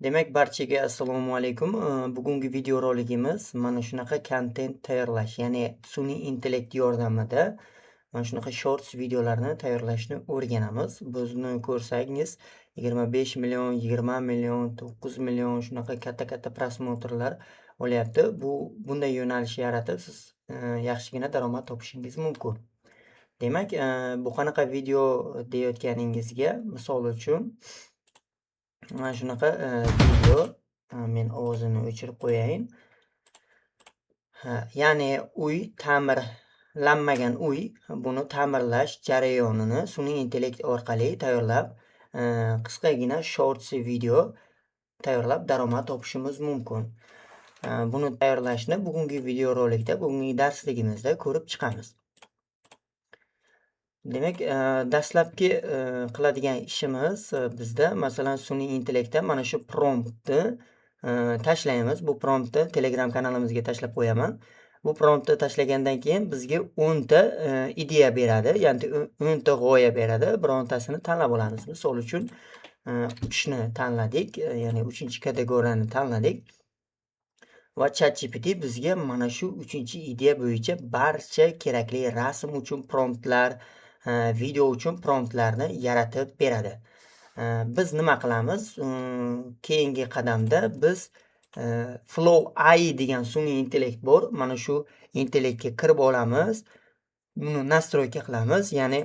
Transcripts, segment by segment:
Demak, barchaga assalomu alaykum. Bugungi videorolikimiz mana shunaqa kontent tayyorlash, ya'ni sun'iy intellekt yordamida mana shunaqa shorts videolarni tayyorlashni o'rganamiz. Bizni ko'rsangiz 25 million, 20 million, 9 million shunaqa katta-katta prosmotrlar olyapti. Bunday yo'nalish yaratib, siz yaxshigina daromad topishingiz mumkin. Demak, bu qanaqa video deyotganingizga misol uchun mana shunaqa video men ovozini o'chirib qo'yayin. Ya'ni ta'mirlanmagan uy, buni ta'mirlash jarayonini sun'iy intellekt orqali tayyorlab, qisqagina shorts video tayyorlab daromad topishimiz mumkin. Buni tayyorlashni bugungi videorolikda, bugungi darsligimizda ko'rib chiqamiz. Demak, dastlabki qiladigan ishimiz bizda masalan sun'iy intellektda mana shu promptni tashlaymiz. Bu promptni Telegram kanalimizga tashlab qo'yaman. Bu promptni tashlagandan keyin bizga 10 ta ideya beradi, ya'ni 10 ta g'oya beradi. Birontasini tanlab olamiz. Misol uchun 3 ni tanladik, ya'ni 3-kategoriyani tanladik. Va ChatGPT bizga mana shu 3-ideya bo'yicha barcha kerakli rasm uchun promptlar, video uchun promptlarni yaratib beradi. Biz nima qilamiz? Keyingi qadamda biz Flow AI degan sun'iy intellekt bor. Mana shu intellektga kirib olamiz. Buni настройка qilamiz. Ya'ni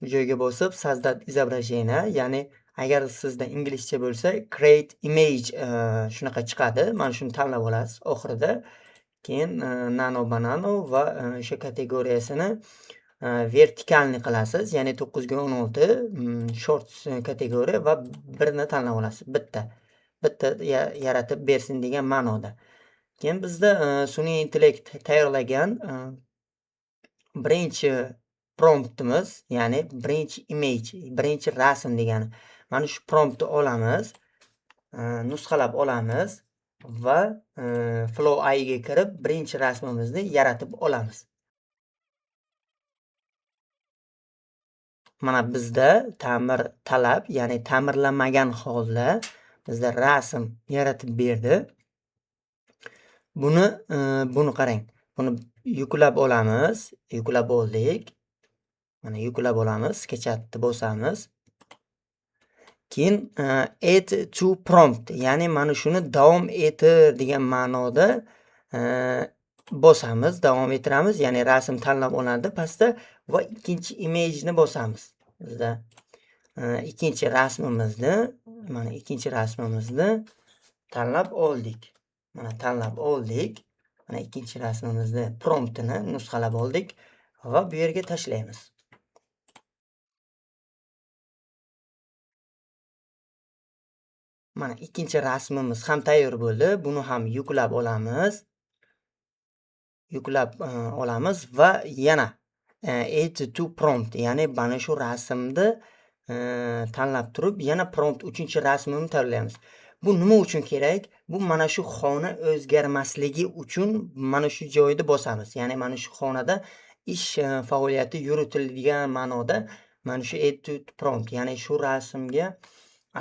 bu joyga bosib создать изображение, ya'ni agar sizda inglizcha bo'lsa create image shunaqa chiqadi. Mana shuni tanlab olasiz oxirida. Keyin nano banano va o'sha kategoriyasini vertikalni qilasiz. Ya'ni 9 ga 16 shorts kategoriya va birini tanlab olasiz. Bitta yaratib bersin degan ma'noda. Keyin bizda sun'iy intellekt tayyorlagan birinchi promptimiz, ya'ni birinchi image, birinchi rasm degani. Mana shu promptni olamiz, nusxalab olamiz va Flow AI ga kirib birinchi rasmimizni yaratib olamiz. Mana bizda ta'mir talab, ya'ni ta'mirlanmagan holda bizda rasm yaratib berdi. Buni qarang. Buni yuklab olamiz. Yuklab oldik. Mana yuklab olamiz. Sketchatni bosamiz. Keyin add to prompt, ya'ni mana shuni davom etir degan ma'noda bosamiz, davom ettiramiz, ya'ni rasm tanlab olinadi pastda va ikkinchi imageni bosamiz. Bizda ikkinchi rasmimizni tanlab oldik. Mana tanlab oldik. Mana ikkinchi rasmimizni promptini nusxalab oldik va bu yerga tashlaymiz. Mana ikkinchi rasmimiz ham tayyor bo'ldi. Buni ham yuklab olamiz. Va yana add to prompt, ya'ni mana shu rasmni tanlab turib yana prompt 3-rasmini tayyorlaymiz. Bu nima uchun kerak? Bu mana shu xona o'zgarmasligi uchun mana shu joyni bosamiz. Ya'ni mana shu xonada ish faoliyati yuritiladigan ma'noda mana shu add to prompt, ya'ni shu rasmga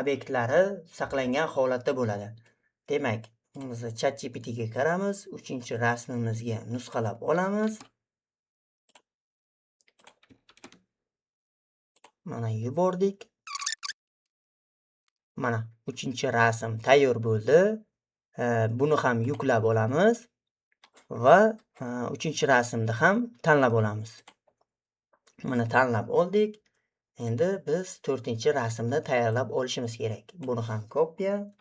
obyektlari saqlangan holatda bo'ladi. Demak, biz ChatGPT ga kiramiz, 3-rasmimizga nusxalab olamiz. Mana yubordik. Mana 3-rasm tayyor bo'ldi. Buni ham yuklab olamiz va 3-rasmni ham tanlab olamiz. Mana tanlab oldik. Endi biz 4-rasmni tayyorlab olishimiz kerak. Buni ham kopiya.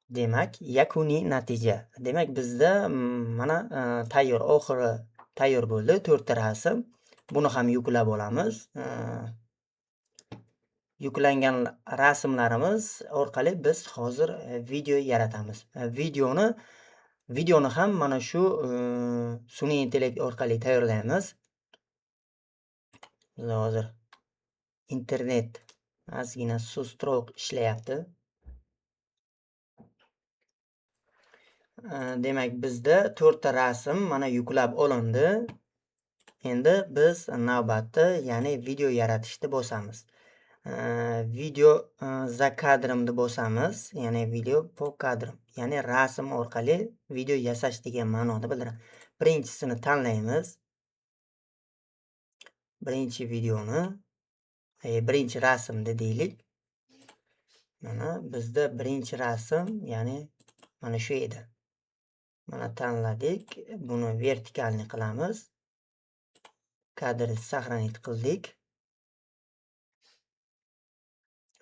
Demak, yakuniy natija. Demak, bizda mana oxiri tayyor bo'ldi 4 rasm. Buni ham yuklab olamiz. Yuklangan rasmlarimiz orqali biz hozir video yaratamiz. Videoni ham mana shu sun'iy intellekt orqali tayyorlaymiz. Biz hozir internet ozgina sustroq ishlayapti. Demak, bizda 4 ta rasm mana yuklab olindi. Endi biz navbatda, ya'ni video yaratishni bosamiz. Video za kadrimni bosamiz, ya'ni video po kadrim, ya'ni rasm orqali video yasash degan ma'noni bildiradi. Birinchisini tanlaymiz. Birinchi videoni, birinchi rasmni deylik. Mana bizda birinchi rasm, ya'ni mana shu edi. Mana tanladik. Buni vertikalni qilamiz. Kadrni saqlanib qildik.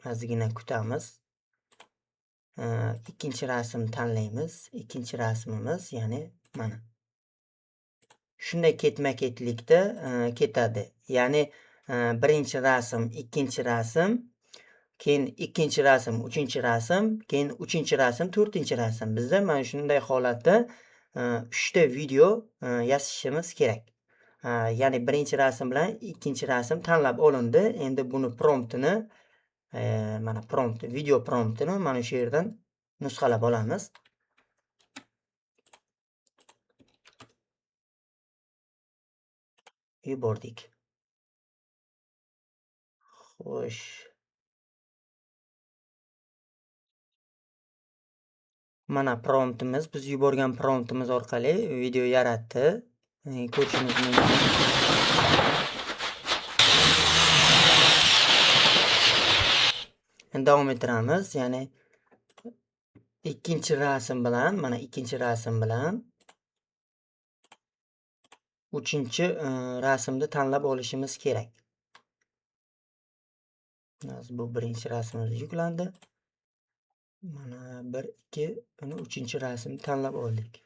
Ozgina kutamiz. Ikkinchi rasm tanlaymiz. Ikkinchi rasmimiz, ya'ni mana. Shunday ketma-ketlikda ketadi. Ya'ni birinchi rasm, ikkinchi rasm, keyin ikkinchi rasm, uchinchi rasm, keyin uchinchi rasm, to'rtinchi rasm. Bizda mana shunday holatda 3 ta video yasashimiz kerak. Ya'ni birinchi rasm bilan ikkinchi rasm tanlab olindi. Endi buni promptini mana prompt, video promptini mana shu yerdan nusxalab olamiz. Yubordik. Xo'sh. Mana promptimiz, biz yuborgan promptimiz orqali video yaratdi. Ko'rishingiz mumkin. Davom ettiramiz. Ya'ni ikkinchi rasm bilan, mana ikkinchi rasm bilan uchinchi rasmni tanlab olishimiz kerak. Bu birinchi rasmimiz yuklandi. Mana 1 2 uni uchinchi rasmni tanlab oldik.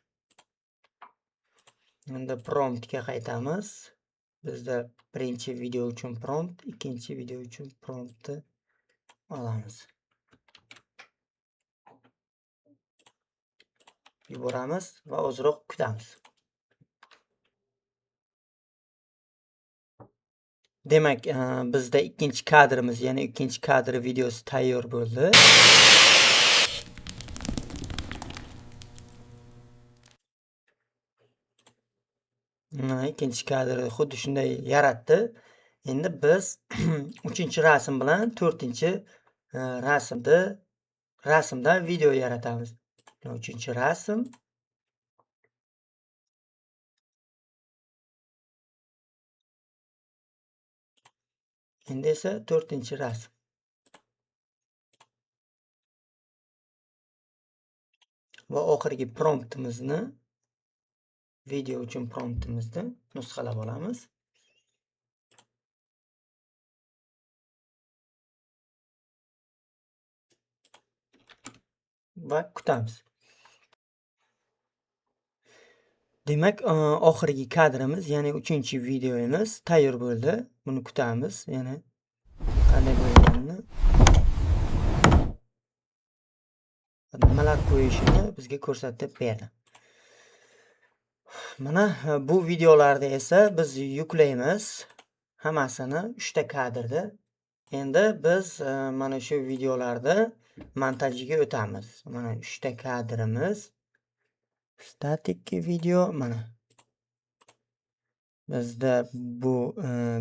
Endi promptga qaytamiz. Bizda birinchi video uchun prompt, ikkinchi video uchun promptni olamiz. Yuboramiz va ozroq kutamiz. Demak, bizda ikkinchi kadrimiz, ya'ni ikkinchi kadr videosi tayyor bo'ldi. Ikkinchi kadrni xuddi shunday yaratdi. Endi biz 3-rasm bilan 4-rasmda video yaratamiz. 3-rasm. Endi esa 4-rasm. Va oxirgi promptimizni, video uchun promptimizni nusxalab olamiz. Va kutamiz. Demak, oxirgi kadrimiz, ya'ni 3-videomiz tayyor bo'ldi. Buni kutamiz. Yana qanday bo'lganini, nimalar qo'yishini bizga ko'rsatib berdi. Mana bu videolarda esa biz yuklaymiz hammasini 3 ta kadrda. Endi biz mana shu videolarda montajiga o'tamiz. Mana 3 ta kadrimiz. Statik video mana. Bizda bu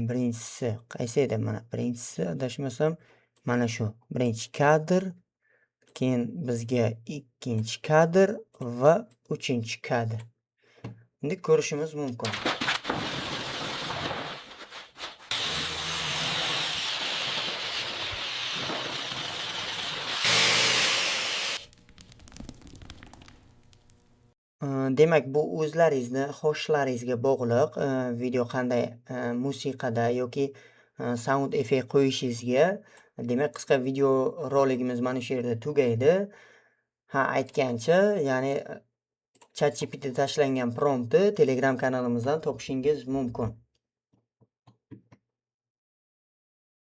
birinchisi qaysi edi? Mana birinchisi, adashmasam, mana shu birinchi kadr, keyin bizga ikkinchi kadr va uchinchi kadr. Endi ko'rishimiz mumkin. Demak, bu o'zlaringizning xohishlaringizga bog'liq. Video qanday musiqada yoki sound effekt qo'yishingizga. Demak, qisqa video roligimiz mana shu yerda tugaydi. Aytgancha, ya'ni ChatGPT tashlangan promptni Telegram kanalimizdan topishingiz mumkin.